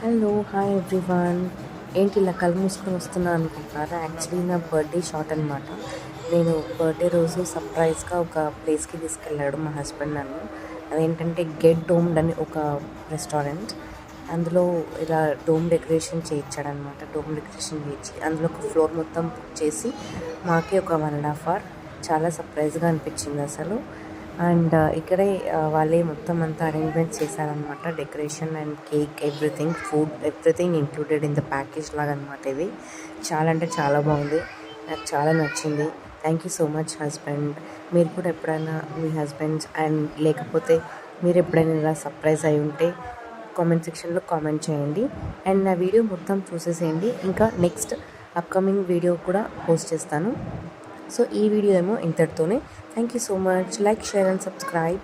Hello hi everyone. ఏంటి ఇలా కళ్ళు మూసుకొని వస్తున్నా అనుకుంటున్నారా? యాక్చువల్లీ నా బర్త్డే షాట్ అనమాట. నేను బర్త్డే రోజు సర్ప్రైజ్గా ఒక ప్లేస్కి తీసుకెళ్ళాడు మా హస్బెండ్ నన్ను. అదేంటంటే గెట్ డోమ్డ్ అని ఒక రెస్టారెంట్. అందులో ఇలా డోమ్ డెకరేషన్ చేయించాడనమాట. డోమ్ డెకరేషన్ చేయించి అందులో ఒక ఫ్లోర్ మొత్తం బుక్ చేసి మాకే ఒక 1.5 hour చాలా సర్ప్రైజ్గా అనిపించింది అసలు. అండ్ ఇక్కడే వాళ్ళే మొత్తం అంతా అరేంజ్మెంట్స్ చేశారనమాట. Decoration and cake, everything, food, everything included in the package లాగా అనమాట. ఇది చాలా అంటే చాలా బాగుంది, నాకు చాలా నచ్చింది. Thank you so much husband. మీరు కూడా ఎప్పుడైనా మీ హస్బెండ్స్ అండ్ లేకపోతే మీరు ఎప్పుడైనా ఇలా సర్ప్రైజ్ అయి ఉంటే కామెంట్ సెక్షన్లో కామెంట్ చేయండి. అండ్ నా వీడియో మొత్తం చూసేసేయండి. ఇంకా నెక్స్ట్ అప్కమింగ్ వీడియో కూడా పోస్ట్ చేస్తాను. సో ఈ వీడియో ఏమో ఇంతటితోనే. Thank you so much. Like, share and subscribe.